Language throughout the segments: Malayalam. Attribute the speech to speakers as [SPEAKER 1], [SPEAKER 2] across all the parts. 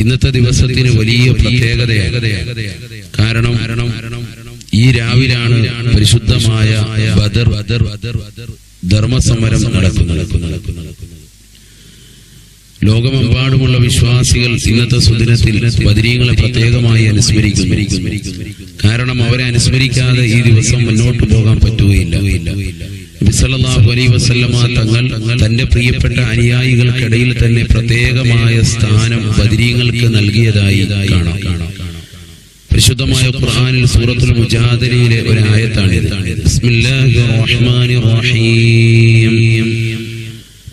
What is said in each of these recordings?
[SPEAKER 1] ഇന്നത്തെ ദിവസത്തിന് വലിയ പ്രത്യേകതയാണ്. കാരണം ഈ രാവിലാണ് പരിശുദ്ധമായ ബദർ ധർമ്മസമരം നടക്കുന്നത്. ലോകമെമ്പാടുമുള്ള വിശ്വാസികൾ ഇന്നത്തെ സുദിനത്തിൽ ബദരീങ്ങളെ പ്രത്യേകമായി അനുസ്മരിക്കുന്നു. കാരണം അവരെ അനുസ്മരിക്കാതെ ഈ ദിവസം മുന്നോട്ട് പോകാൻ പറ്റുകയില്ല. നബി സല്ലല്ലാഹു അലൈഹി വസല്ലമ തങ്ങൾ തന്റെ പ്രിയപ്പെട്ട അനുയായികൾക്കിടയിൽ തന്നെ പ്രത്യേകമായ സ്ഥാനം ബദരീങ്ങൾക്ക് നൽകിയതായി കാണാം. പരിശുദ്ധമായ ഖുർആനിൽ സൂറത്തുൽ മുജാദലയിലെ ഒരു ആയത്താണിത്. ബിസ്മില്ലാഹിർ റഹ്മാനിർ റഹീം.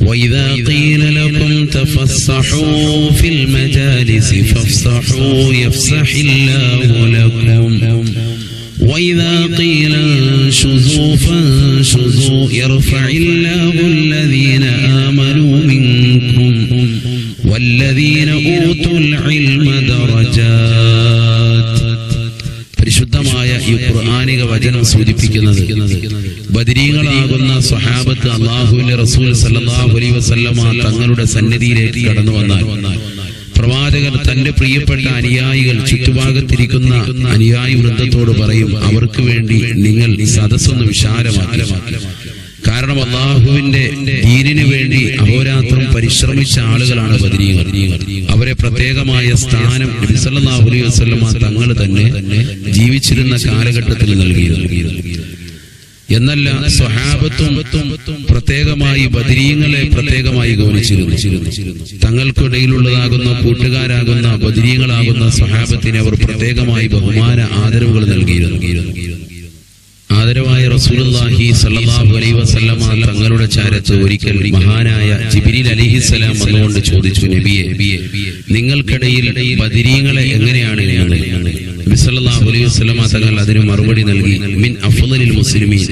[SPEAKER 1] وَإِذَا قِيلَ لَكُمْ تَفَسَّحُوا فِي الْمَجَالِسِ فَافْسَحُوا يَفْسَحِ اللَّهُ لَكُمْ وَإِذَا قِيلَ انشُزُوا فَانشُزُوا يَرْفَعِ اللَّهُ الَّذِينَ آمَنُوا مِنكُمْ وَالَّذِينَ أُوتُوا الْعِلْمَ دَرَجَاتٍ. പരിശുദ്ധമായ ഈ ഖുർആനിക വചനം സൂചിപ്പിക്കുന്നത് ബദരീങ്ങളാകുന്ന സ്വഹാബത്ത് അല്ലാഹുവിന്റെ റസൂൽ സല്ലല്ലാഹു അലൈഹി വസല്ലമ തങ്ങളുടെ സന്നിധിയിലേക്ക് കടന്നു വന്നാൽ പ്രവാചകൻ തന്റെ പ്രിയപ്പെട്ട അനുയായികൾ ചുറ്റുഭാഗത്തിരിക്കുന്ന അനുയായി വൃന്ദത്തോട് പറയും, അവർക്ക് വേണ്ടി നിങ്ങൾ ഈ സദസ്സൊന്ന് വിശാലമാക്കി. കാരണം അല്ലാഹുവിന്റെ ദീനിനു വേണ്ടി അഹോരാത്രം പരിശ്രമിച്ച ആളുകളാണ് ബദരീങ്ങൾ. അവരെ പ്രത്യേകമായ സ്ഥാനം നബി സല്ലല്ലാഹു അലൈഹി വസല്ലമ തങ്ങൾ തന്നെ ജീവിച്ചിരുന്ന കാലഘട്ടത്തിൽ നൽകിയിരുന്നു. എന്നല്ല, സ്വഹാബത്തും പ്രത്യേകമായി ബദരീങ്ങളെ പ്രത്യേകമായി ഗൗനിച്ചിരുന്നു. തങ്ങൾക്കിടയിലുള്ളതാകുന്ന കൂട്ടുകാരാകുന്ന ബദരീങ്ങളാകുന്ന സ്വഹാബത്തിനെ അവർ പ്രത്യേകമായി ബഹുമാന ആദരവുകൾ നൽകിയിരുന്നു. ആദരവായ റസൂലുള്ളാഹി സ്വല്ലല്ലാഹു അലൈഹി വസല്ലമ തങ്ങളുടെ ചാരത്ത് ഒരിക്കൽ മഹാനായ ജിബ്രീൽ അലൈഹിസ്സലാം വന്നുകൊണ്ട് ചോദിച്ചു, നബിയെ, നിങ്ങൾക്കിടയിൽ ബദരീങ്ങളെ എങ്ങനെയാണ് എന്നത്? നബി സല്ലല്ലാഹു അലൈഹി വസല്ലമ തങ്ങൾ അതിന് മറുപടി നൽകി, മിൻ അഫ്ളലിൽ മുസ്ലിമീൻ,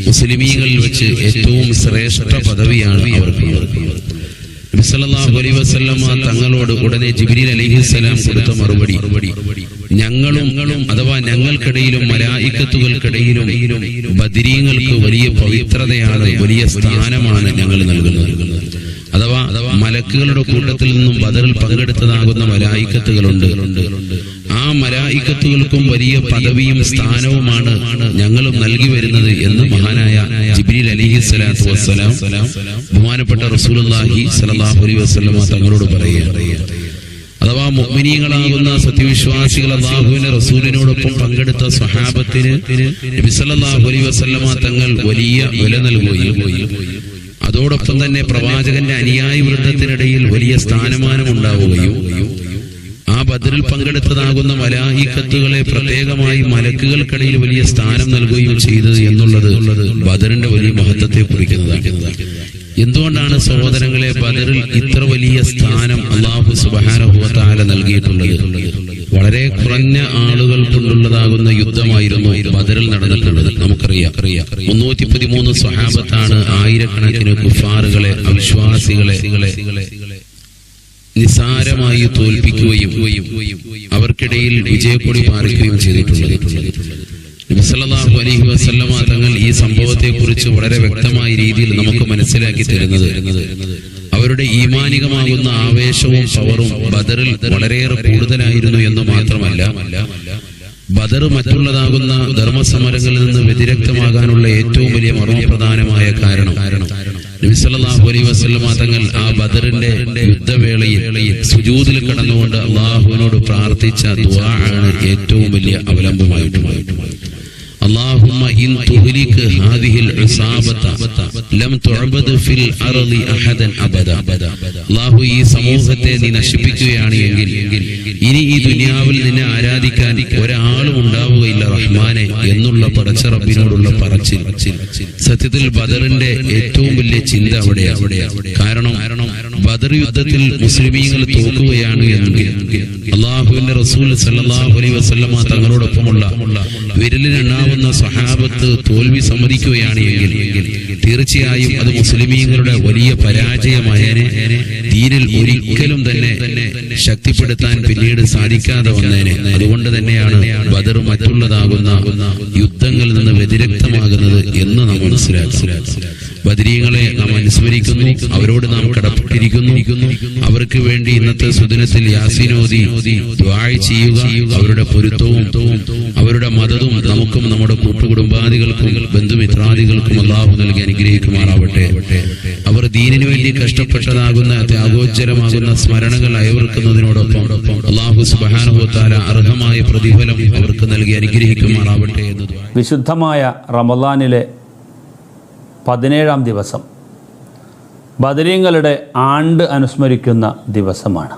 [SPEAKER 1] മുസ്ലിമീങ്ങളിൽ വെച്ച് ഏറ്റവും ശ്രേഷ്ഠ പദവിയാണ് അവർക്കുള്ളത്. നബി സല്ലല്ലാഹു അലൈഹി വസല്ലമ തങ്ങളോട് ഉടനെ ജിബ്രീൽ അലൈഹിസ്സലാം കൊടുത്ത മറുപടി, ഞങ്ങളും അഥവാ ഞങ്ങൾക്കിടയിലും മലായിക്കത്തുകൾക്കിടയിലും ബദരീങ്ങൾക്ക് വലിയ പവിത്രതയാണ്, വലിയ സ്ഥാനമാണ് ഞങ്ങൾ നൽകുന്നത്. അഥവാ മലക്കുകളുടെ കൂട്ടത്തിൽ നിന്നും ബദറിൽ പങ്കെടുത്തതാകുന്ന മലായിക്കത്തുകളുണ്ട്. ആ മലായിക്കത്തുകൾക്കും വലിയ പദവിയും സ്ഥാനവുമാണ് ഞങ്ങളും നൽകി വരുന്നത് എന്ന് മഹാനായ ജിബ്രീൽ അലൈഹിസ്സലാത്തു വസ്സലാം ബഹുമാനപ്പെട്ട റസൂലുള്ളാഹി സ്വല്ലല്ലാഹു അലൈഹി വസല്ലമ തങ്ങളോട് പറയുക. അഥവാ മുഅ്മിനീങ്ങളാകുന്ന സത്യവിശ്വാസികൾ അല്ലാഹുവിന്റെ റസൂലിനോടൊപ്പം പങ്കെടുത്ത സ്വഹാബത്തിന് നബി സല്ലല്ലാഹു അലൈഹി വസല്ലമ തങ്ങൾ വലിയ വില നൽകുകയും അതോടൊപ്പം തന്നെ പ്രവാചകന്റെ അനുയായി വൃന്ദത്തിനിടയിൽ വലിയ സ്ഥാനമാനം ഉണ്ടാവുകയും ആ ബദറിൽ പങ്കെടുത്തതാകുന്ന മലായിക്കത്തുകളെ പ്രത്യേകമായി മലക്കുകൾക്കിടയിൽ വലിയ സ്ഥാനം നൽകുകയും ചെയ്തത് എന്നുള്ളത് ബദറിന്റെ വലിയ മഹത്വത്തെ കുറിക്കുന്നതാണ്. എന്തുകൊണ്ടാണ് സഹോദരങ്ങളെ ബദറിൽ ഇത്ര വലിയ സ്ഥാനം അല്ലാഹു സുബ്ഹാനഹു വ തആല നൽകിയിട്ടുള്ളത്? വളരെ കുറഞ്ഞ ആളുകൾ കൊണ്ടുള്ളതാകുന്ന യുദ്ധമായിരുന്നു ബദറിൽ നടന്നിട്ടുള്ളത്. നമുക്കറിയാം, 313 സ്വഹാബത്താണ് ആയിരക്കണക്കിന് കുഫാറുകളെ, അവിശ്വാസികളെ നിസാരമായി തോൽപ്പിക്കുകയും അവർക്കിടയിൽ വിജയക്കൊടി പാറിക്കുകയും ചെയ്തിട്ടുള്ളത്. നബി സല്ലല്ലാഹു അലൈഹി വസല്ലമ തങ്ങൾ ഈ സംഭവത്തെ കുറിച്ച് വളരെ വ്യക്തമായ രീതിയിൽ നമുക്ക് മനസ്സിലാക്കി തരുന്നത് അവരുടെ ഈമാനികമാകുന്ന ആവേശവും പവറും ബദറിൽ വളരെയേറെ കൂടുതലായിരുന്നു എന്ന് മാത്രമല്ല, ബദർ മറ്റുള്ളതാകുന്ന ധർമ്മസമരങ്ങളിൽ നിന്ന് വ്യതിരക്തമാകാനുള്ള ഏറ്റവും വലിയ മർമ്മപ്രധാനമായ കാരണം നബി സല്ലല്ലാഹു അലൈഹി വസല്ലമ തങ്ങൾ ആ ബദറിന്റെ യുദ്ധവേളയിൽ സുജൂദിൽ കടന്നുകൊണ്ട് അല്ലാഹുവിനോട് പ്രാർത്ഥിച്ച ദുആ ആണ് ഏറ്റവും വലിയ അവലംബമായിട്ടുള്ളത്. اللهم إن تهلك هذه العصابة لم تعبد في الأرض أحدا أبدا. അല്ലാഹു ഈ സമൂഹത്തെ നീ നശിപ്പിക്കുകയാണ് എങ്കിൽ ഇനി ഈ ദുനിയാവിൽ നിന്നെ ആരാധിക്കാൻ ഒരാളും ഉണ്ടാവുകയില്ല റഹ്മാനെ എന്നുള്ള പടച്ച റബ്ബിനോടുള്ള പറച്ചിൽ സത്യത്തിൽ ബദറിന്റെ ഏറ്റവും വലിയ ചിന്ത അവിടെയാണ്. കാരണം ബദർ യുദ്ധത്തിൽ മുസ്ലിമീങ്ങൾ തോൽക്കുകയാണ് എങ്കിൽ അല്ലാഹുവിന്റെ റസൂൽ സല്ലല്ലാഹു അലൈഹി വസല്ലമ തങ്ങളോടൊപ്പമുള്ള വിരലിനെണ്ണാവുന്ന സ്വഹാബത്ത് തോൽവി സമ്മതിക്കുകയാണ് എങ്കിൽ തീർച്ചയായും അത് മുസ്ലിമീങ്ങളുടെ വലിയ പരാജയമായേനെ. ദീനിൽ ഒരിക്കലും തന്നെ ശക്തിപ്പെടുത്താൻ പിന്നീട് സാധിക്കാതെ വന്നേനെ. അതുകൊണ്ട് തന്നെയാണ് ബദർ മറ്റുള്ളതാകുന്ന യുദ്ധങ്ങളിൽ നിന്ന് വ്യതിരക്തമാകുന്നത് എന്ന് നാം മനസ്സിലാക്കുക. ബദരീങ്ങളെ നാം അനുസ്മരിക്കുന്നു, അവരോട് നാം കടപ്പെട്ടിരിക്കുന്നു. അവർക്ക് വേണ്ടി ഇന്നത്തെ സുദിനത്തിൽ യാസീൻ ഓതി ദുആ ചെയ്യുക. അവരുടെ പൊരുത്തവും അവരുടെ മദതും നമുക്കും നമ്മുടെ കൂട്ടുകുടുംബാദികൾക്കും ബന്ധുമിത്രാദികൾക്കും അല്ലാഹു നൽകി അനുഗ്രഹിക്കുമാറാവട്ടെ. അവർ ദീനിനു വേണ്ടി കഷ്ടപ്പെട്ടതാകുന്ന ത്യാഗോജ്ജലമാകുന്ന സ്മരണകൾ അയവർക്കുന്നതിനോടൊപ്പം അല്ലാഹു സുബ്ഹാനഹു വ തആല അർഹമായ പ്രതിഫലം അവർക്ക് നൽകി അനുഗ്രഹിക്കുമാറാവട്ടെ എന്ന്
[SPEAKER 2] വിശുദ്ധമായ റമളാനിലെ 17-ാം ദിവസം ബദരീങ്ങളുടെ ആണ്ട് അനുസ്മരിക്കുന്ന ദിവസമാണ്.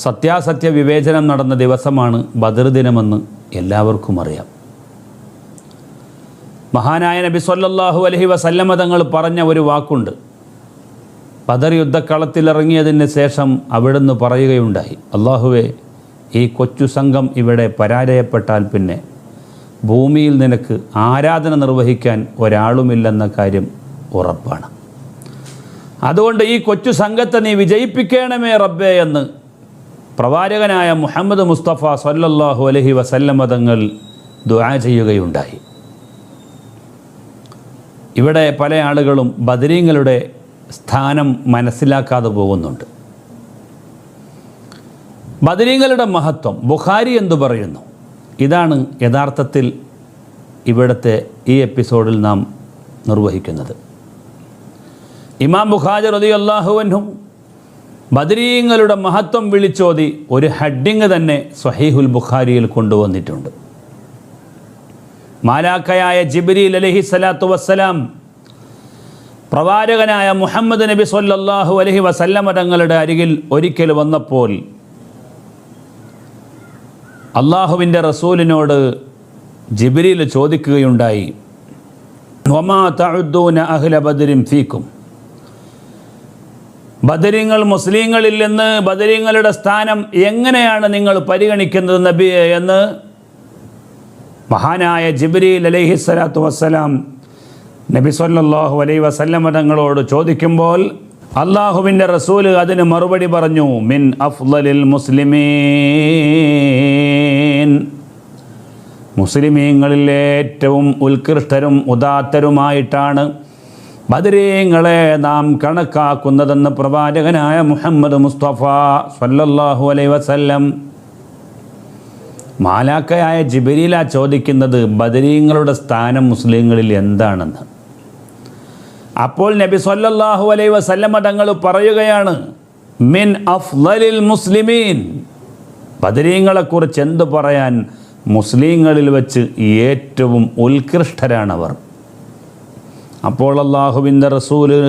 [SPEAKER 2] സത്യാസത്യ വിവേചനം നടന്ന ദിവസമാണ് ബദർ ദിനമെന്ന് എല്ലാവർക്കും അറിയാം. മഹാനായ നബി സല്ലല്ലാഹു അലൈഹി വസല്ലമ തങ്ങൾ പറഞ്ഞ ഒരു വാക്കുണ്ട്. ബദർ യുദ്ധക്കളത്തിലിറങ്ങിയതിന് ശേഷം അവിടുന്ന് പറയുകയുണ്ടായി, അല്ലാഹുവേ, ഈ കൊച്ചു സംഘം ഇവിടെ പരാജയപ്പെട്ടാൽ പിന്നെ ഭൂമിയിൽ നിനക്ക് ആരാധന നിർവഹിക്കാൻ ഒരാളുമില്ലെന്ന കാര്യം ഉറപ്പാണ്. അതുകൊണ്ട് ഈ കൊച്ചു സംഘത്തെ നീ വിജയിപ്പിക്കണമേ റബ്ബേ എന്ന് പ്രവാചകനായ മുഹമ്മദ് മുസ്തഫ സല്ലല്ലാഹു അലൈഹി വസല്ലമ തങ്ങൾ ദുആ ചെയ്യുകയുണ്ടായി. ഇവിടെ പല ആളുകളും ബദരീങ്ങളുടെ സ്ഥാനം മനസ്സിലാക്കാതെ പോകുന്നുണ്ട്. ബദരീങ്ങളുടെ മഹത്വം ബുഖാരി എന്തു പറയുന്നു? ഇതാണ് യഥാർത്ഥത്തിൽ ഇവിടുത്തെ ഈ എപ്പിസോഡിൽ നാം നിർവഹിക്കുന്നത്. ഇമാം ബുഖാരി റളിയല്ലാഹു അൻഹു ബദരീങ്ങളുടെ മഹത്വം വിളിച്ചോതി ഒരു ഹെഡിങ് തന്നെ സ്വഹീഹുൽ ബുഖാരിയിൽ കൊണ്ടുവന്നിട്ടുണ്ട്. മാലാക്കയായ ജിബ്രീൽ അലൈഹിസ്സലാത്തു വസ്സലാം പ്രവാചകനായ മുഹമ്മദ് നബി സല്ലല്ലാഹു അലൈഹി വസല്ലമ തങ്ങളുടെ അരികിൽ ഒരിക്കൽ വന്നപ്പോൾ അള്ളാഹുവിൻ്റെ റസൂലിനോട് ജിബ്രീൽ ചോദിക്കുകയുണ്ടായി, വമാ തഉദ്ദൂന അഹ്ല ബദരിൻ ഫീക്കും, ബദരീങ്ങൾ മുസ്ലിങ്ങളിൽ നിന്ന് ബദരീങ്ങളുടെ സ്ഥാനം എങ്ങനെയാണ് നിങ്ങൾ പരിഗണിക്കുന്നത് നബിയെ എന്ന് മഹാനായ ജിബ്രീൽ അലൈഹിസ്സലാത്തു വസ്സലാം നബി സല്ലല്ലാഹു അലൈഹി വസല്ലമ തങ്ങളോട് ചോദിക്കുമ്പോൾ അള്ളാഹുവിൻ്റെ റസൂൽ അതിന് മറുപടി പറഞ്ഞു, മിൻ അഫ്ളലിൽ മുസ്ലിമീൻ, മുസ്ലിമീങ്ങളിൽ ഏറ്റവും ഉത്കൃഷ്ടരും ഉദാത്തരുമായിട്ടാണ് ബദരീങ്ങളെ നാം കണക്കാക്കുന്നതെന്ന് പ്രവാചകനായ മുഹമ്മദ് മുസ്തഫ സല്ലല്ലാഹു അലൈഹി വസല്ലം. മാലാക്കയായ ജിബ്രീല ചോദിക്കുന്നത് ബദരീങ്ങളുടെ സ്ഥാനം മുസ്ലിങ്ങളിൽ എന്താണെന്ന്. അപ്പോൾ നബി സല്ലല്ലാഹു അലൈഹി വസല്ലമ തങ്ങൾ പറയുകയാണ്, മിൻ അഫ്ളലിൽ മുസ്ലിമീൻ, ബദരീങ്ങളെക്കുറിച്ച് എന്ത് പറയാൻ, മുസ്ലിങ്ങളിൽ വെച്ച് ഏറ്റവും ഉത്കൃഷ്ടരാണവർ. അപ്പോൾ അല്ലാഹുവിൻ്റെ റസൂല്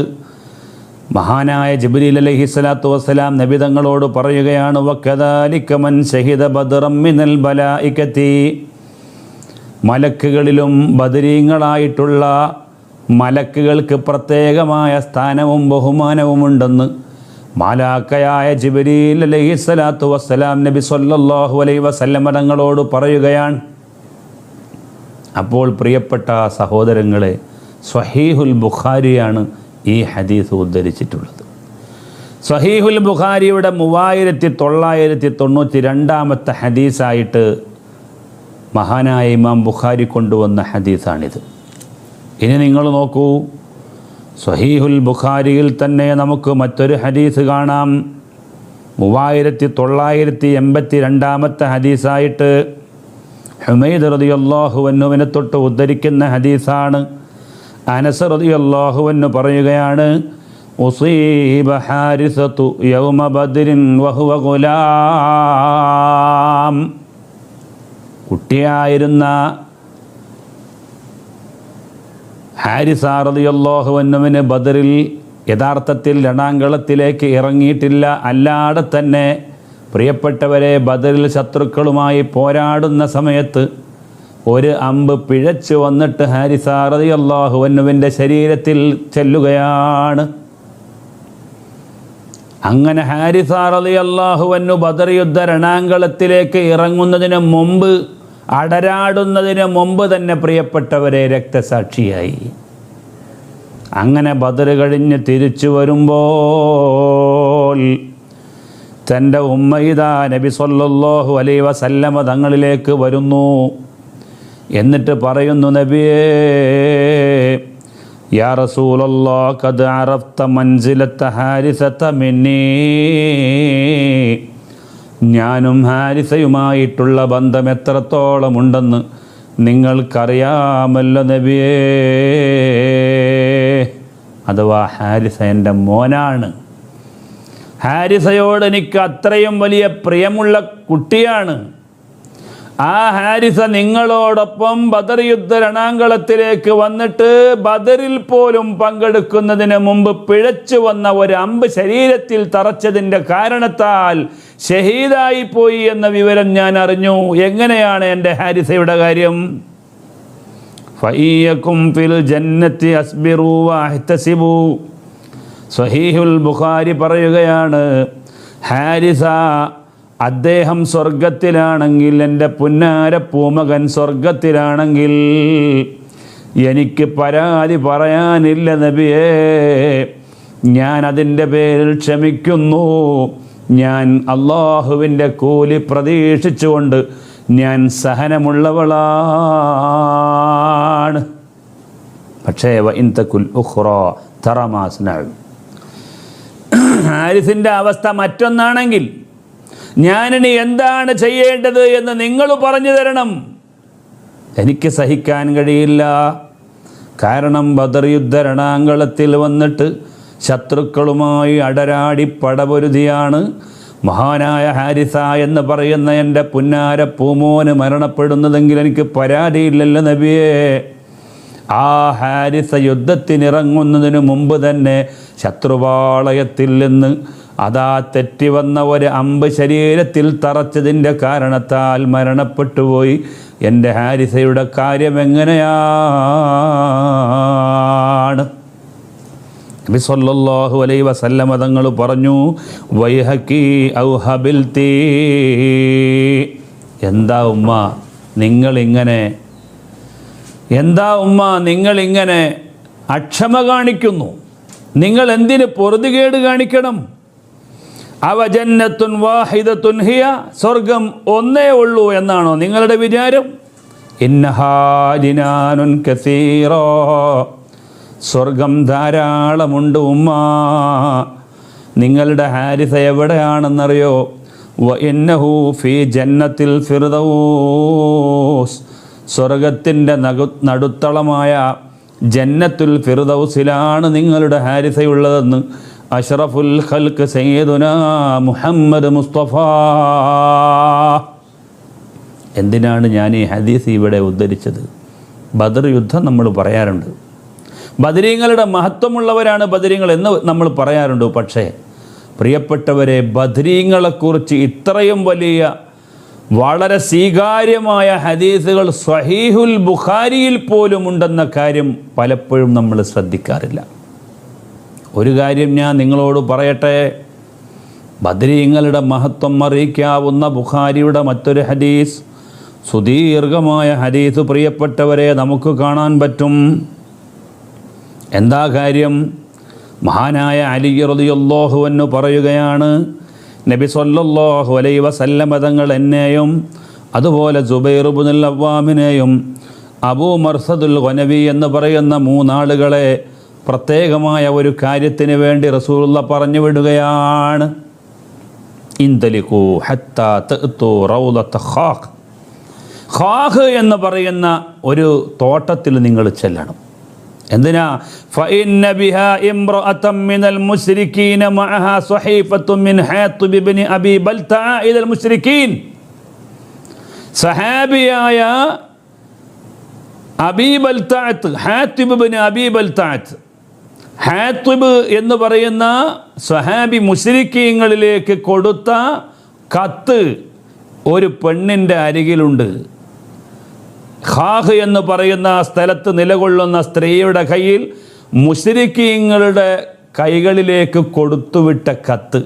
[SPEAKER 2] മഹാനായ ജിബ്രീൽ അലൈഹിസ്സലാത്തു വസ്സലാം നബി തങ്ങളോട് പറയുകയാണ്, വകദാലിക മൻ ശഹിദ ബദറം മിനൽ ബലായികതി, മലക്കുകളിലും ബദരീങ്ങളായിട്ടുള്ള മലക്കുകൾക്ക് പ്രത്യേകമായ സ്ഥാനവും ബഹുമാനവുമുണ്ടെന്ന് മാലാക്കയായ ജിബ്രീൽ അലൈഹിസ്സലാത്തു വസ്സലാം നബി സല്ലല്ലാഹു അലൈഹി വസല്ലമ തങ്ങളോട് പറയുകയാണ്. അപ്പോൾ പ്രിയപ്പെട്ട സഹോദരങ്ങളെ, സ്വഹീഹുൽ ബുഖാരിയാണ് ഈ ഹദീസ് ഉദ്ധരിച്ചിട്ടുള്ളത്. സ്വഹീഹുൽ ബുഖാരിയുടെ 3992 ഹദീസായിട്ട് മഹാനായ ഇമാം ബുഖാരി കൊണ്ടുവന്ന ഹദീസാണിത്. ഇനി നിങ്ങൾ നോക്കൂ, സ്വഹീഹുൽ ബുഖാരിയിൽ തന്നെ നമുക്ക് മറ്റൊരു ഹദീസ് കാണാം. 3982 ഹദീസായിട്ട് ഹുമൈദ് റളിയല്ലാഹു അൻഹുവിനെ തൊട്ട് ഉദ്ധരിക്കുന്ന ഹദീസാണ്. അനസ് റളിയല്ലാഹു അൻഹു പറയുകയാണ്, ഉസീബ ഹാരിസതു യൗമ ബദ്രിൻ വഹുവ ഗുലാം, കുട്ടിയായിരുന്ന ഹാരിസ റളിയല്ലാഹു അൻഹുവിന് ബദറിൽ യഥാർത്ഥത്തിൽ രണാങ്കളത്തിലേക്ക് ഇറങ്ങിയിട്ടില്ല. അല്ലാതെ തന്നെ പ്രിയപ്പെട്ടവരെ, ബദറിൽ ശത്രുക്കളുമായി പോരാടുന്ന സമയത്ത് ഒരു അമ്പ് പിഴച്ചു വന്നിട്ട് ഹാരിസ റളിയല്ലാഹു അൻഹുവിൻ്റെ ശരീരത്തിൽ ചെല്ലുകയാണ്. അങ്ങനെ ഹാരിസ റളിയല്ലാഹു അൻഹു ബദർ യുദ്ധ രണാങ്കളത്തിലേക്ക് ഇറങ്ങുന്നതിന് മുമ്പ്, അടരാടുന്നതിന് മുമ്പ് തന്നെ പ്രിയപ്പെട്ടവരെ രക്തസാക്ഷിയായി. അങ്ങനെ ബദർ കഴിഞ്ഞ് തിരിച്ചു വരുമ്പോൾ തൻ്റെ ഉമ്മയിദാ നബി സല്ലല്ലാഹു അലൈഹി വസല്ലമ തങ്ങളിലേക്ക് വരുന്നു. എന്നിട്ട് പറയുന്നു, നബിയേ, യാ റസൂലല്ലാഹ് ഖദ് അറഫ്ത മൻസിലത ഹാരിസത മിന്നീ, ഞാനും ഹാരിസയുമായിട്ടുള്ള ബന്ധം എത്രത്തോളമുണ്ടെന്ന് നിങ്ങൾക്കറിയാമല്ലോ നബിയേ. അഥവാ ഹാരിസ എൻ്റെ മോനാണ്, ഹാരിസയോട് എനിക്ക് അത്രയും വലിയ പ്രിയമുള്ള കുട്ടിയാണ്. ആ ഹാരിസ നിങ്ങളോടൊപ്പം ബദർ യുദ്ധ രണാങ്കളത്തിലേക്ക് വന്നിട്ട് ബദറിൽ പോലും പങ്കെടുക്കുന്നതിന് മുമ്പ് പിഴച്ചു വന്ന ഒരു അമ്പ് ശരീരത്തിൽ തറച്ചതിൻ്റെ കാരണത്താൽ ഷഹീദായി പോയി എന്ന വിവരം ഞാൻ അറിഞ്ഞു. എങ്ങനെയാണ് എൻ്റെ ഹാരിസയുടെ കാര്യം? ഫഇയകും ഫിൽ ജന്നത്തി അസ്ബിറു വഅഹ്തസിബു. സ്വഹീഹുൽ ബുഖാരി പറയുകയാണ്, ഹാരിസ അദ്ദേഹം സ്വർഗത്തിലാണെങ്കിൽ, എൻ്റെ പുന്നാര പൂമകൻ സ്വർഗത്തിലാണെങ്കിൽ എനിക്ക് പരാതി പറയാനില്ല നബിയേ. ഞാൻ അതിൻ്റെ പേരിൽ ക്ഷമിക്കുന്നു. ഞാൻ അള്ളാഹുവിൻ്റെ കൂലി പ്രതീക്ഷിച്ചുകൊണ്ട് ഞാൻ സഹനമുള്ളവളാണ്. പക്ഷേ വഇൻ തകുൽ ഉഖ്റ തറ മാ അസ്നഉ, ഹാരിസിൻ്റെ അവസ്ഥ മറ്റൊന്നാണെങ്കിൽ ഞാനിനി എന്താണ് ചെയ്യേണ്ടത് എന്ന് നിങ്ങൾ പറഞ്ഞു തരണം. എനിക്ക് സഹിക്കാൻ കഴിയില്ല. കാരണം ബദർ യുദ്ധ രണാങ്കളത്തിൽ വന്നിട്ട് ശത്രുക്കളുമായി അടരാടി പടപൊരുതിയാണ് മഹാനായ ഹാരിസ എന്ന് പറയുന്ന എൻ്റെ പുന്നാര പൂമോന് മരണപ്പെടുന്നതെങ്കിൽ എനിക്ക് പരാതിയില്ലല്ലോ നബിയേ. ആ ഹാരിസ യുദ്ധത്തിനിറങ്ങുന്നതിന് മുമ്പ് തന്നെ ശത്രുപാളയത്തിൽ നിന്ന് അതാ തെറ്റി വന്ന ഒരു അമ്പ് ശരീരത്തിൽ തറച്ചതിൻ്റെ കാരണത്താൽ മരണപ്പെട്ടുപോയി. എൻ്റെ ഹാരിസയുടെ കാര്യം എങ്ങനെയാണ്? നബി സല്ലല്ലാഹു അലൈഹി വസല്ലമ തങ്ങൾ പറഞ്ഞു, വൈഹക്കി ഔ ഹബിൽതി. എന്താ ഉമ്മ നിങ്ങളിങ്ങനെ അക്ഷമ കാണിക്കുന്നു? നിങ്ങൾ എന്തിന് പൊറുതികേട് കാണിക്കണം? അവ ജന്നത്തുൻ വാഹിദത്തുൻ ഹിയ, സ്വർഗം ഒന്നേ ഉള്ളൂ എന്നാണോ നിങ്ങളുടെ വിചാരം? ഇന്നഹാ ജിനാനുൻ കസീറാ, സ്വർഗം ധാരാളമുണ്ട് ഉമ്മ. നിങ്ങളുടെ ഹാരിസ എവിടെയാണെന്നറിയോ? വ ഇന്നഹു ഫീ ജന്നത്തിൽ ഫിർദൗസ്, സ്വർഗത്തിൻ്റെ നടുത്തളമായ ജന്നത്തുൽ ഫിർദൗസിലാണ് നിങ്ങളുടെ ഹാരിസയുള്ളതെന്ന് അഷ്റഫുൽ ഖൽഖ് സയ്യിദുനാ മുഹമ്മദ് മുസ്തഫ. എന്തിനാണ് ഞാൻ ഈ ഹദീസ് ഇവിടെ ഉദ്ധരിച്ചത്? ബദർ യുദ്ധം നമ്മൾ പറയാറുണ്ട്, ബദരീങ്ങളുടെ മഹത്വമുള്ളവരാണ് ബദരീങ്ങൾ എന്ന് നമ്മൾ പറയാറുണ്ട്. പക്ഷേ പ്രിയപ്പെട്ടവരെ, ബദരീങ്ങളെക്കുറിച്ച് ഇത്രയും വലിയ വളരെ സ്വീകാര്യമായ ഹദീസുകൾ സ്വഹീഹുൽ ബുഖാരിയിൽ പോലും ഉണ്ടെന്ന കാര്യം പലപ്പോഴും നമ്മൾ ശ്രദ്ധിക്കാറില്ല. ഒരു കാര്യം ഞാൻ നിങ്ങളോട് പറയട്ടെ, ബദരീങ്ങളുടെ മഹത്വം അറിയിക്കാവുന്ന ബുഖാരിയുടെ മറ്റൊരു ഹദീസ്, സുദീർഘമായ ഹദീസ് പ്രിയപ്പെട്ടവരെ നമുക്ക് കാണാൻ പറ്റും. എന്താ കാര്യം? മഹാനായ അലി റളിയല്ലാഹു അൻഹു പറയുകയാണ്, നബി സല്ലല്ലാഹു അലൈഹി വസല്ലമ തങ്ങൾ എന്നെയും അതുപോലെ സുബൈർ ഇബ്നുൽ അവ്വാമിനെയും അബൂ മർസദുൽ ഗനവി എന്ന് പറയുന്ന മൂന്നാളുകളെ പ്രത്യേകമായ ഒരു കാര്യത്തിന് വേണ്ടി റസൂലുള്ള പറഞ്ഞു വിടുകയാണ്. ഇന്തലിഖൂ ഹത്താ തഅ്തു റൗളത ഖാഖ്, ഖാഖ് എന്ന് പറയുന്ന ഒരു തോട്ടത്തിൽ നിങ്ങൾ ചെല്ലണം. എന്തിനാ? ഫഇന്ന ബിഹാ ഇംറഅതൻ മിനൽ മുശ്രികീന മഅഹാ സ്വഹീഫത്തുൻ മിൻ ഹാത്തിബ് ഇബ്നു അബീ ബൽതഅ ഇലൽ മുശ്രികീൻ. സഹാബിയായ അബീ ബൽതഅത്ത്, ഹാത്തിബ് ഇബ്നു അബീ ബൽതഅത്ത്, ഹാത്തിബ് എന്ന് പറയുന്ന സ്വഹാബി മുശ്രിക്കീങ്ങളിലേക്ക് കൊടുത്ത കത്ത് ഒരു പെണ്ണിൻ്റെ അരികിലുണ്ട്. ഖാഖ് എന്ന് പറയുന്ന സ്ഥലത്ത് നിലകൊള്ളുന്ന സ്ത്രീയുടെ കയ്യിൽ മുശ്രിക്കീങ്ങളുടെ കൈകളിലേക്ക് കൊടുത്തുവിട്ട കത്ത്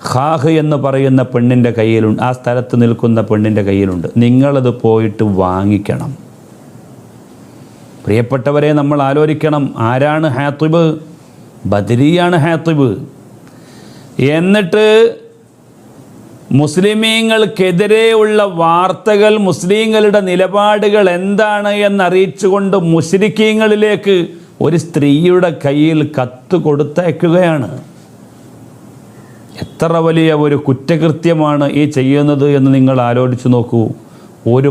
[SPEAKER 2] ഖാഖ് എന്ന് പറയുന്ന പെണ്ണിൻ്റെ കയ്യിലുണ്ട്, ആ സ്ഥലത്ത് നിൽക്കുന്ന പെണ്ണിൻ്റെ കയ്യിലുണ്ട്. നിങ്ങളത് പോയിട്ട് വാങ്ങിക്കണം. പ്രിയപ്പെട്ടവരെ, നമ്മൾ ആലോചിക്കണം, ആരാണ് ഹാത്തിബ്? ബദരിയാണ് ഹാത്തിബ്. എന്നിട്ട് മുസ്ലിമീങ്ങൾക്കെതിരെയുള്ള വാർത്തകൾ, മുസ്ലിങ്ങളുടെ നിലപാടുകൾ എന്താണ് എന്നറിയിച്ചുകൊണ്ട് മുശ്രിക്കീങ്ങളിലേക്ക് ഒരു സ്ത്രീയുടെ കയ്യിൽ കത്ത് കൊടുത്തയക്കുകയാണ്. എത്ര വലിയ ഒരു കുറ്റകൃത്യമാണ് ഈ ചെയ്യുന്നത് എന്ന് നിങ്ങൾ ആലോചിച്ച് നോക്കൂ. ഒരു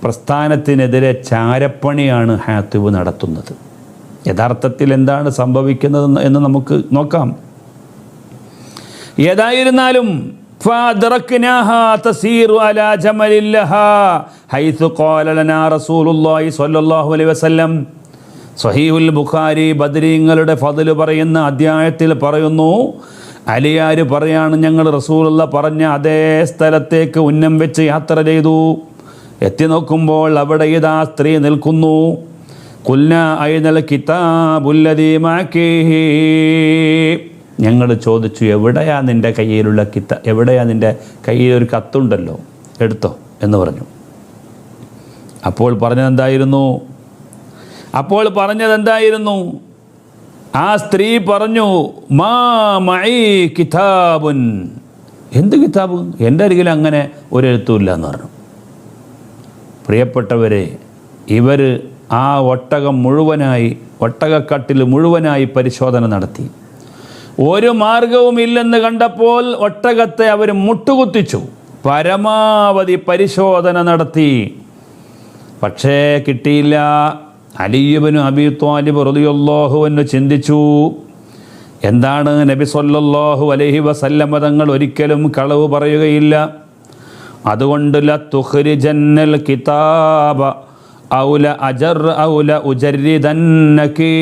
[SPEAKER 2] പ്രസ്ഥാനത്തിനെതിരെ ചാരപ്പണിയാണ് ഹാത്തിബ് നടത്തുന്നത്. യഥാർത്ഥത്തിൽ എന്താണ് സംഭവിക്കുന്നത് എന്ന് നമുക്ക് നോക്കാം. ഏതായിരുന്നാലും فأدركناها تسير على جمل لها حيث قال لنا رسول الله صلى الله عليه وسلم. സഹീഹുൽ ബുഖാരി ബദരീങ്ങളുടെ ഫضൽ പറയുന്ന അധ്യായത്തിൽ പറയുന്നു, അലിയാര് പറയാണ്, ഞങ്ങൾ റസൂലുള്ള പറഞ്ഞ അതേ സ്ഥലത്തേക്ക് ഉന്നം വെച്ച് യാത്ര ചെയ്തു. എത്തി നോക്കുമ്പോൾ അവിടെ ഇതാ സ്ത്രീ നിൽക്കുന്നു. ഖുൽന അയ്നൽ കിതാബുല്ലദീ മഅകി, ഞങ്ങൾ ചോദിച്ചു, എവിടെയാ നിൻ്റെ കയ്യിലുള്ള എവിടെയാ നിൻ്റെ കയ്യിലൊരു കത്തുണ്ടല്ലോ, എടുത്തോ എന്ന് പറഞ്ഞു. അപ്പോൾ പറഞ്ഞതെന്തായിരുന്നു? ആ സ്ത്രീ പറഞ്ഞു, മാ മഈ കിതാബുൻ, എന്ത് കിതാബ്? എൻ്റെ അരികിൽ അങ്ങനെ ഒരു എഴുത്തുമില്ല എന്ന് പറഞ്ഞു. പ്രിയപ്പെട്ടവരെ, ഇവർ ആ ഒട്ടകക്കട്ടിൽ മുഴുവനായി പരിശോധന നടത്തി. ഒരു മാർഗവും ഇല്ലെന്ന് കണ്ടപ്പോൾ ഒട്ടകത്തെ അവർ മുട്ടുകുത്തിച്ചു. പരമാവധി പരിശോധന നടത്തി, പക്ഷേ കിട്ടിയില്ല. അലി ഇബ്നു അബീ ത്വാലിബ് റളിയല്ലാഹു അൻഹു ചിന്തിച്ചു, എന്താണ്, നബി സല്ലല്ലാഹു അലൈഹി വസല്ലമ തങ്ങൾ ഒരിക്കലും കളവ് പറയുകയില്ല. അതുകൊണ്ട് ലതുഖ്രിജന്നൽ കിതാബ ഔല ഉജരിദന്നകി,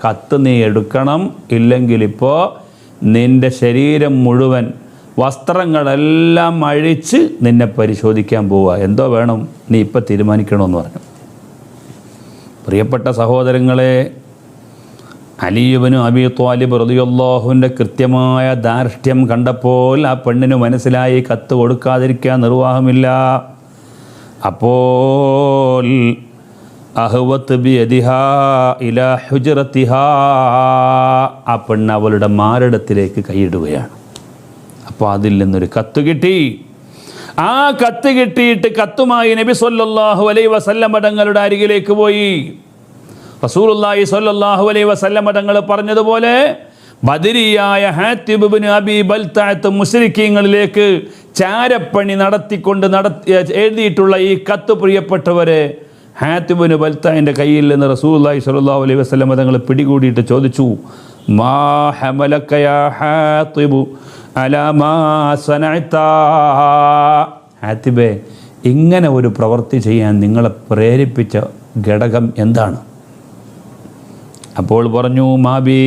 [SPEAKER 2] കത്ത് നീ എടുക്കണം, ഇല്ലെങ്കിൽ ഇപ്പോൾ നിൻ്റെ ശരീരം മുഴുവൻ വസ്ത്രങ്ങളെല്ലാം അഴിച്ച് നിന്നെ പരിശോധിക്കാൻ പോവുക. എന്തോ വേണം, നീ ഇപ്പം തീരുമാനിക്കണമെന്ന് പറഞ്ഞു. പ്രിയപ്പെട്ട സഹോദരങ്ങളെ, അലി ഇബ്നു അബീ ത്വാലിബ് റളിയല്ലാഹുവിൻ്റെ കൃത്യമായ ധാർഷ്ട്യം കണ്ടപ്പോൾ ആ പെണ്ണിന് മനസ്സിലായി കത്ത് കൊടുക്കാതിരിക്കാൻ നിർവാഹമില്ല. അപ്പോൾ അഹ്വത്ത് ബിയദിഹാ ഇലാ ഹുജ്റത്തിഹാ, ആ പെണ്ണ് അവളുടെ മാരടത്തിലേക്ക് കൈയിടുകയാണ്. അപ്പോൾ അതിൽ നിന്നൊരു കത്ത് കിട്ടി. ആ കത്ത് കിട്ടിയിട്ട് കത്തുമായി നബി സല്ലല്ലാഹു അലൈഹി വസല്ലം തങ്ങളുടെ അരികിലേക്ക് പോയി. റസൂലുള്ളാഹി സ്വല്ലല്ലാഹു അലൈഹി വസല്ലം തങ്ങൾ പറഞ്ഞതുപോലെ ബദരിയായ ഹാത്തിബ് ഇബ്നു അബീ ബൽതഅത്ത് മുശ്രിക്കീങ്ങളിലേക്ക് ചാരപ്പണി എഴുതിയിട്ടുള്ള ഈ കത്ത്, പ്രിയപ്പെട്ടവരെ, ഹാത്തിബ് ഇബ്നു ബൽതഅന്റെ കയ്യിൽ നിന്ന് റസൂലുള്ളാഹി സ്വല്ലല്ലാഹു അലൈഹി വസല്ലം തങ്ങൾ പിടികൂടിയിട്ട് ചോദിച്ചു, മാ ഹമലക യാ ഹാത്തിബ് അലാ മാ സനഅത, ഹാത്തിബേ, ഇങ്ങനെ ഒരു പ്രവൃത്തി ചെയ്യാൻ നിങ്ങളെ പ്രേരിപ്പിച്ച ഘടകം എന്താണ്? അപ്പോൾ പറഞ്ഞു, മാബി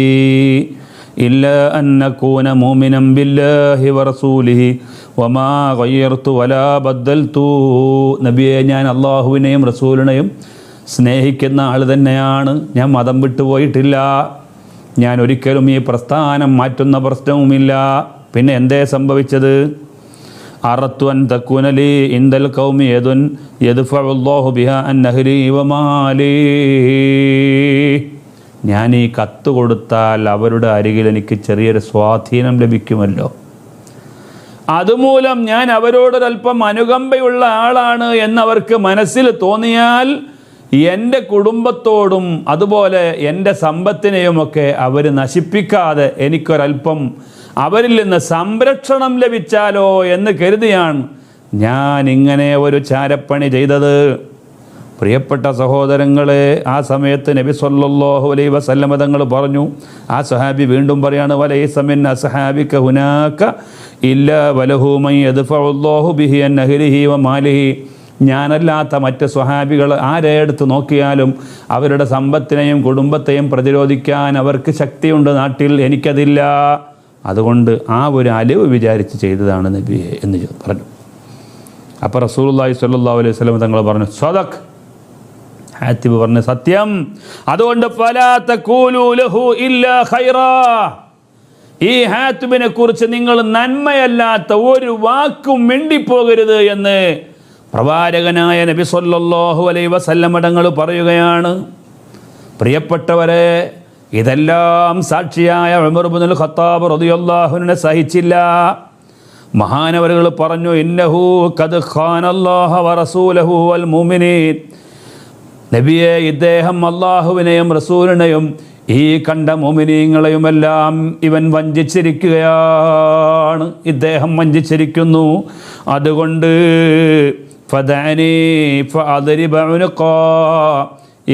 [SPEAKER 2] ഇല്ല അന്നകൂന മുഅ്മിനൻ ബില്ലാഹി വറസൂലിഹി വമാ ഗയ്യർതു വലാ ബദ്ദൽതു, നബിയെ, ഞാൻ അള്ളാഹുവിനെയും റസൂലിനെയും സ്നേഹിക്കുന്ന ആൾ തന്നെയാണ്. ഞാൻ മതം വിട്ടുപോയിട്ടില്ല. ഞാൻ ഒരിക്കലും ഈ പ്രസ്ഥാനം മാറ്റുന്ന പ്രശ്നവുമില്ല. പിന്നെ എന്തേ സംഭവിച്ചത്? അറത്തു അൻ തകൂന ലീ ഇൻദൽ ഖൗമി യദുൻ യദ്ഫഉല്ലാഹു ബിഹാ അൻ നഹ്രി വമാലി, ഞാൻ ഈ കത്ത് കൊടുത്താൽ അവരുടെ അരികിൽ എനിക്ക് ചെറിയൊരു സ്വാധീനം ലഭിക്കുമല്ലോ, അതുമൂലം ഞാൻ അവരോടൊരല്പം അനുകമ്പയുള്ള ആളാണ് എന്നവർക്ക് മനസ്സിൽ തോന്നിയാൽ എൻ്റെ കുടുംബത്തോടും അതുപോലെ എൻ്റെ സമ്പത്തിനെയുമൊക്കെ അവർ നശിപ്പിക്കാതെ എനിക്കൊരല്പം അവരിൽ നിന്ന് സംരക്ഷണം ലഭിച്ചാലോ എന്ന് കരുതിയാണ് ഞാൻ ഇങ്ങനെ ഒരു ചാരപ്പണി ചെയ്തത്. പ്രിയപ്പെട്ട സഹോദരങ്ങളെ, ആ സമയത്ത് നബി സല്ലല്ലാഹു അലൈഹി വസല്ലം തങ്ങൾ പറഞ്ഞു, ആ സഹാബി വീണ്ടും പറയാണ്, വലൈസ മിൻ അസ്ഹാബിക ഹുനാക ഇല്ലാ വലഹു മൻ യദ്ഫഉല്ലാഹു ബിഹി അൻ നഹ്രിഹി വമാലിഹി, ഞാനല്ലാത്ത മറ്റ് സ്വഹാബികൾ ആരെ എടുത്ത് നോക്കിയാലും അവരുടെ സമ്പത്തിനെയും കുടുംബത്തെയും പ്രതിരോധിക്കാൻ അവർക്ക് ശക്തിയുണ്ട് നാട്ടിൽ, എനിക്കതില്ല. അതുകൊണ്ട് ആ ഒരു അലിവ് വിചാരിച്ച് ചെയ്തതാണ് നബിയെ എന്ന് പറഞ്ഞു. അപ്പോൾ റസൂലുള്ളാഹി സ്വല്ലല്ലാഹു അലൈഹി വസല്ലം തങ്ങൾ പറഞ്ഞു, സ്വദഖ്, ഹാത്തിബ് പറഞ്ഞു, സത്യം. അതുകൊണ്ട് ഫലാ തഖൂലു ലഹു ഇല്ലാ ഖൈറാ, ഈ ഹാത്തിബിനെ കുറിച്ച് നിങ്ങൾ നന്മയല്ലാത്ത ഒരു വാക്കും മിണ്ടിപ്പോകരുത് എന്ന് പ്രവാചകനായ നബി സല്ലല്ലാഹു അലൈഹി വസല്ലം തങ്ങൾ പറയുകയാണ്. പ്രിയപ്പെട്ടവരെ, ഇതെല്ലാം സാക്ഷിയായ ഉമർ ഇബ്നുൽ ഖത്താബ് റളിയല്ലാഹു അൻഹു സഹിച്ചില്ല. മഹാനവറുകൾ പറഞ്ഞു, ഇന്നഹു ഖദ് ഖാനല്ലാഹ വറസൂലഹു വൽ മുഅ്മിനീൻ, നബിയെ, ഇദ്ദേഹം അള്ളാഹുവിനെയും റസൂലിനെയും ഈ കണ്ട മുഅ്മിനീങ്ങളെയുമെല്ലാം ഇവൻ വഞ്ചിച്ചിരിക്കുകയാണ്, ഇദ്ദേഹം വഞ്ചിച്ചിരിക്കുന്നു. അതുകൊണ്ട് ഫദഅനി ഫഅദ്രിബ ഉനുഖാ,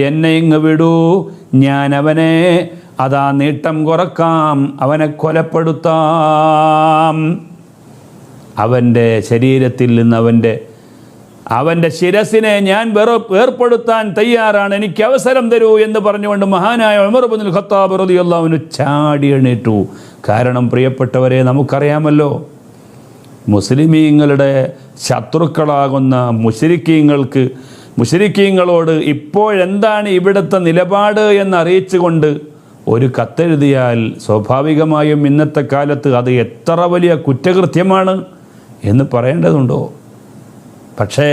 [SPEAKER 2] എന്നെ ഇങ്ങ് വിടൂ, ഞാൻ അവനെ അതാ നീട്ടം കുറക്കാം, അവനെ കൊലപ്പെടുത്താം. അവൻ്റെ ശരീരത്തിൽ നിന്ന് അവൻ്റെ ശിരസിനെ ഞാൻ വേർപ്പെടുത്താൻ തയ്യാറാണ്, എനിക്ക് അവസരം തരൂ എന്ന് പറഞ്ഞുകൊണ്ട് മഹാനായ ഉമർ ഇബ്നുൽ ഖത്താബ് റളിയല്ലാഹു അൻഹു ചാടി എണീറ്റു. കാരണം പ്രിയപ്പെട്ടവരെ, നമുക്കറിയാമല്ലോ, മുസ്ലിമീങ്ങളുടെ ശത്രുക്കളാകുന്ന മുശ്രിക്കീങ്ങളോട് ഇപ്പോഴെന്താണ് ഇവിടുത്തെ നിലപാട് എന്നറിയിച്ചുകൊണ്ട് ഒരു കത്തെഴുതിയാൽ സ്വാഭാവികമായും ഇന്നത്തെ കാലത്ത് അത് എത്ര വലിയ കുറ്റകൃത്യമാണ് എന്ന് പറയേണ്ടതുണ്ടോ? പക്ഷേ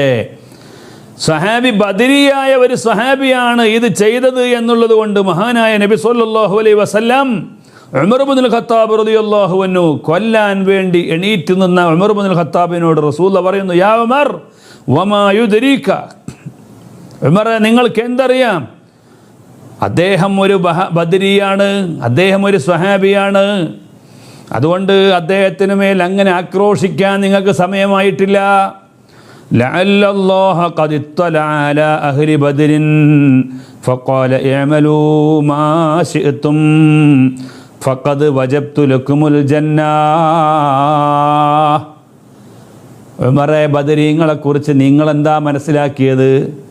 [SPEAKER 2] സഹാബി, ബദരിയായ ഒരു സഹാബിയാണ് ഇത് ചെയ്തത് എന്നുള്ളത് കൊണ്ട് മഹാനായ നബി സല്ലല്ലാഹു അലൈഹി വസല്ലം ഉമർ ഇബ്നുൽ ഖത്താബ് റളിയല്ലാഹു അൻഹു കൊല്ലാൻ വേണ്ടി എണീറ്റ് നിന്ന ഉമർ ഇബ്നുൽ ഖത്താബിനോട് റസൂൽ പറയുന്നു, യാ ഉമർ വമാ യുദ്രീക, ഉമറെ, നിങ്ങൾക്ക് എന്തറിയാം? അദ്ദേഹം ഒരു ബദരിയാണ്, അദ്ദേഹം ഒരു സ്വഹാബിയാണ്. അതുകൊണ്ട് അദ്ദേഹത്തിന് മേൽ അങ്ങനെ ആക്രോശിക്കാൻ നിങ്ങൾക്ക് സമയമായിട്ടില്ല. ലഅല്ലല്ലാഹ ഖദ് ഇത്തലഅ അലാ അഹ്ലി ബദരിൻ ഫഖാല ഇഅമലൂ മാ ശിഅ്തും ഫഖദ് വജബ്തു ലക്കുമുൽ ജന്നാ. ഉമറെ, ബദരീങ്ങളെക്കുറിച്ച് നിങ്ങളെന്താ മനസ്സിലാക്കിയത്?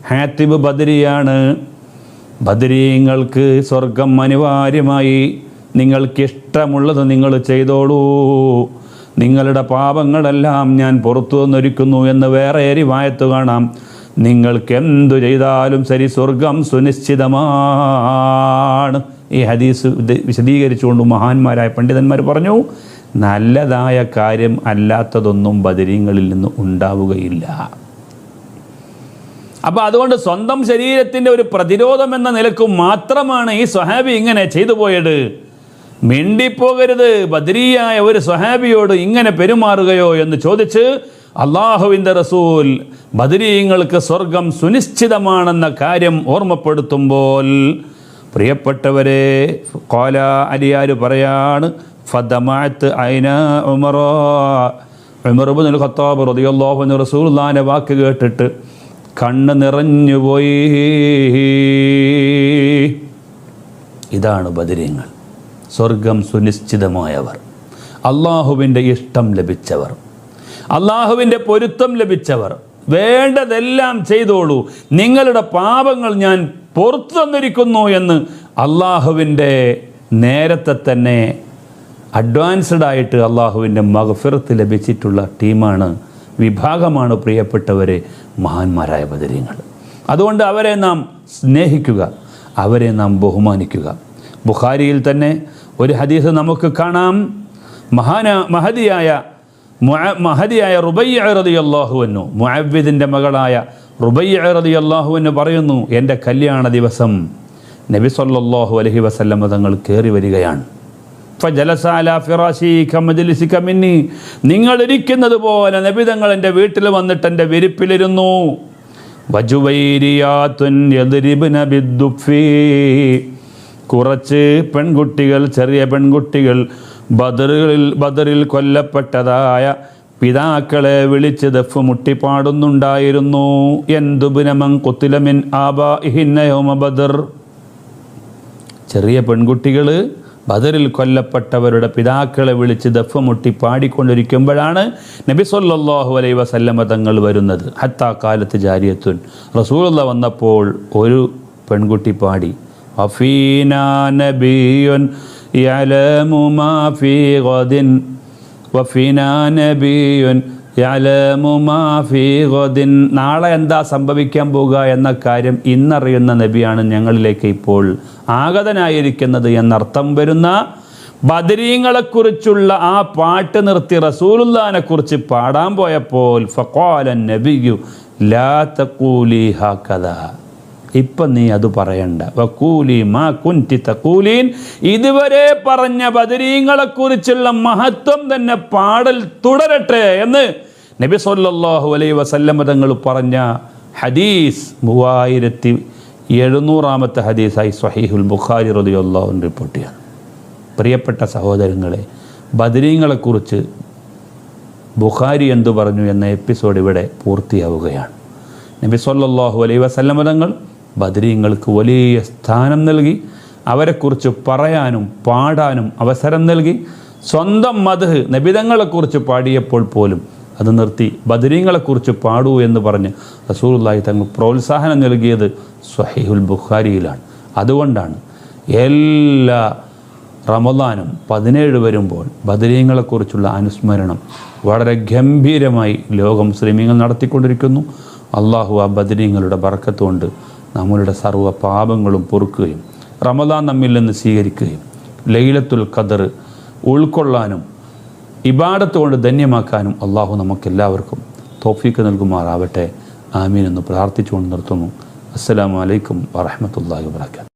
[SPEAKER 2] ഹാത്തിബ് ബദരിയാണ്, ബദരീങ്ങൾക്ക് സ്വർഗം അനിവാര്യമായി, നിങ്ങൾക്കിഷ്ടമുള്ളത് നിങ്ങൾ ചെയ്തോളൂ, നിങ്ങളുടെ പാപങ്ങളെല്ലാം ഞാൻ പുറത്തു വന്നൊരുക്കുന്നു എന്ന് വേറെ റിവായത്ത് കാണാം. നിങ്ങൾക്ക് എന്തു ചെയ്താലും ശരി, സ്വർഗം സുനിശ്ചിതമാണ്. ഈ ഹദീസ് വിശദീകരിച്ചുകൊണ്ട് മഹാന്മാരായ പണ്ഡിതന്മാർ പറഞ്ഞു, നല്ലതായ കാര്യം അല്ലാത്തതൊന്നും ബദരീങ്ങളിൽ നിന്ന് ഉണ്ടാവുകയില്ല. അപ്പോൾ അതുകൊണ്ട് സ്വന്തം ശരീരത്തിൻ്റെ ഒരു പ്രതിരോധം എന്ന നിലക്കും മാത്രമാണ് ഈ സ്വഹാബി ഇങ്ങനെ ചെയ്തു പോയത്. മിണ്ടിപ്പോകരുത്, ബദരിയായ ഒരു സ്വഹാബിയോട് ഇങ്ങനെ പെരുമാറുകയോ എന്ന് ചോദിച്ച് അള്ളാഹുവിൻ്റെ റസൂൽ ബദരീങ്ങൾക്ക് സ്വർഗം സുനിശ്ചിതമാണെന്ന കാര്യം ഓർമ്മപ്പെടുത്തുമ്പോൾ, പ്രിയപ്പെട്ടവരെ, ഖാല അലിയാർ പറയാണ്, ഫദമഅത്ത് ഐന ഉമർ ഇബ്നുൽ ഖത്താബ് റളിയല്ലാഹു അൻഹു റസൂലുള്ളാഹിന്റെ വാക്ക് കേട്ടിട്ട് കണ്ണ് നിറഞ്ഞുപോയി. ഇതാണ് ബദരീങ്ങൾ, സ്വർഗം സുനിശ്ചിതമായവർ, അള്ളാഹുവിൻ്റെ ഇഷ്ടം ലഭിച്ചവർ, അള്ളാഹുവിൻ്റെ പൊരുത്തം ലഭിച്ചവർ. വേണ്ടതെല്ലാം ചെയ്തോളൂ, നിങ്ങളുടെ പാപങ്ങൾ ഞാൻ പുറത്തു തന്നിരിക്കുന്നു എന്ന് അള്ളാഹുവിൻ്റെ നേരത്തെ തന്നെ അഡ്വാൻസ്ഡ് ആയിട്ട് അള്ളാഹുവിൻ്റെ മഗ്ഫിറത്ത് ലഭിച്ചിട്ടുള്ള ടീമാണ്, വിഭാഗമാണ് പ്രിയപ്പെട്ടവരെ മഹാന്മാരായ ബദരീങ്ങൾ. അതുകൊണ്ട് അവരെ നാം സ്നേഹിക്കുക, അവരെ നാം ബഹുമാനിക്കുക. ബുഖാരിയിൽ തന്നെ ഒരു ഹദീസ് നമുക്ക് കാണാം. മഹദിയായ റുബയ്യ റളിയല്ലാഹു അൻഹു, മുഅവ്വിദിൻ്റെ മകളായ റുബയ്യ റളിയല്ലാഹു അൻഹു പറയുന്നു, എൻ്റെ കല്യാണ ദിവസം നബി സല്ലല്ലാഹു അലൈഹി വസല്ലം തങ്ങൾ കയറി വരികയാണ്. ഫജലസ അലാ ഫിറാശി കമജ്ലിസിക മിന്നി, നിങ്ങൾ ഇരിക്കുന്നത് പോലെ നബി തങ്ങൾ എൻ്റെ വീട്ടിൽ വന്നിട്ട് എൻ്റെ വിരിപ്പിലിരുന്നു. വജുവൈരിയാത്തുൻ യദ്രിബ്ന ബിദ്ദുഫി, കുറച്ച് പെൺകുട്ടികൾ, ചെറിയ പെൺകുട്ടികൾ ബദറിൽ കൊല്ലപ്പെട്ടതായ പിതാക്കളെ വിളിച്ച് ദഫ് മുട്ടിപ്പാടുന്നുണ്ടായിരുന്നു. യൻദുബ്നമൻ ഖുതില മിൻ ആബാഇഹിന്ന യൗമ ബദർ, ചെറിയ പെൺകുട്ടികൾ ബദറിൽ കൊല്ലപ്പെട്ടവരുടെ പിതാക്കളെ വിളിച്ച് ദഫ് മുട്ടി പാടിക്കൊണ്ടിരിക്കുമ്പോഴാണ് നബി സല്ലല്ലാഹു അലൈഹി വസല്ലമ തങ്ങൾ വരുന്നത്. ഹത്താ കാലത്ത് ജാരിയത്തുൻ, റസൂലുള്ളാഹി വന്നപ്പോൾ ഒരു പെൺകുട്ടി പാടി, വഫീനാ നബിയുൻ യഅലമു മാ ഫീ ഗദിൻ, വഫീനാ നബിയുൻ യഅലമു മാ ഫീ ഗദിൻ, നാളെ എന്താ സംഭവിക്കാൻ പോകുക എന്ന കാര്യം ഇന്നറിയുന്ന നബിയാണ് ഞങ്ങളിലേക്ക് ഇപ്പോൾ ആഗതനായിരിക്കുന്നത് എന്നർത്ഥം വരുന്ന ബദരീങ്ങളെക്കുറിച്ചുള്ള ആ പാട്ട് നിർത്തി റസൂലുള്ളാഹിനെ കുറിച്ച് പാടാൻ പോയപ്പോൾ ഫഖാല നബിയു ലാ തഖൂലി ഹകദാ, ഇപ്പം നീ അത് പറയണ്ട, വഖൂലി മാ കുൻതി തഖൂലീൻ, ഇതുവരെ പറഞ്ഞ ബദരീങ്ങളെക്കുറിച്ചുള്ള മഹത്വം തന്നെ പാടൽ തുടരട്ടെ എന്ന് നബി സല്ലല്ലാഹു അലൈഹി വസല്ലം തങ്ങൾ പറഞ്ഞ ഹദീസ് 700-ാമത്തെ ഹദീസായി സ്വഹീഹുൽ ബുഖാരി റളിയല്ലാഹു അൻഹു റിപ്പോർട്ട് ചെയ്യാണ്. പ്രിയപ്പെട്ട സഹോദരങ്ങളെ, ബദരീങ്ങളെക്കുറിച്ച് ബുഖാരി എന്തു പറഞ്ഞു എന്ന എപ്പിസോഡ് ഇവിടെ പൂർത്തിയാവുകയാണ്. നബി സല്ലല്ലാഹു അലൈഹി വസല്ലം തങ്ങൾ ബദരീങ്ങൾക്ക് വലിയ സ്ഥാനം നൽകി, അവരെക്കുറിച്ച് പറയാനും പാടാനും അവസരം നൽകി. സ്വന്തം മദ്ഹ് നബിതങ്ങളെക്കുറിച്ച് പാടിയപ്പോൾ പോലും അത് നിർത്തി ബദരീങ്ങളെക്കുറിച്ച് പാടൂ എന്ന് പറഞ്ഞ് റസൂലുള്ളാഹി തങ്ങൾ പ്രോത്സാഹനം നൽകിയത് സ്വഹീഹുൽ ബുഖാരിയിലാണ്. അതുകൊണ്ടാണ് എല്ലാ റമദാനും 17 വരുമ്പോൾ ബദരീങ്ങളെക്കുറിച്ചുള്ള അനുസ്മരണം വളരെ ഗംഭീരമായി ലോക മുസ്ലിമീങ്ങൾ നടത്തിക്കൊണ്ടിരിക്കുന്നു. അള്ളാഹു ആ ബദരീങ്ങളുടെ ബർക്കത്ത് കൊണ്ട് നമ്മളുടെ സർവ്വ പാപങ്ങളും പൊറുക്കുകയും റമദാൻ നമ്മിൽ നിന്ന് സ്വീകരിക്കുകയും ലൈലത്തുൽ ഖദർ ഉൾക്കൊള്ളാനും ഇബാദത്ത് കൊണ്ട് ധന്യമാക്കാനും അള്ളാഹു നമുക്കെല്ലാവർക്കും തൗഫീക്ക് നൽകുമാറാവട്ടെ. ആമീൻ എന്ന് പ്രാർത്ഥിച്ചുകൊണ്ട് നിർത്തുന്നു. അസ്സലാമു അലൈക്കും വറഹ്മത്തുള്ളാഹി വബറകാതുഹു.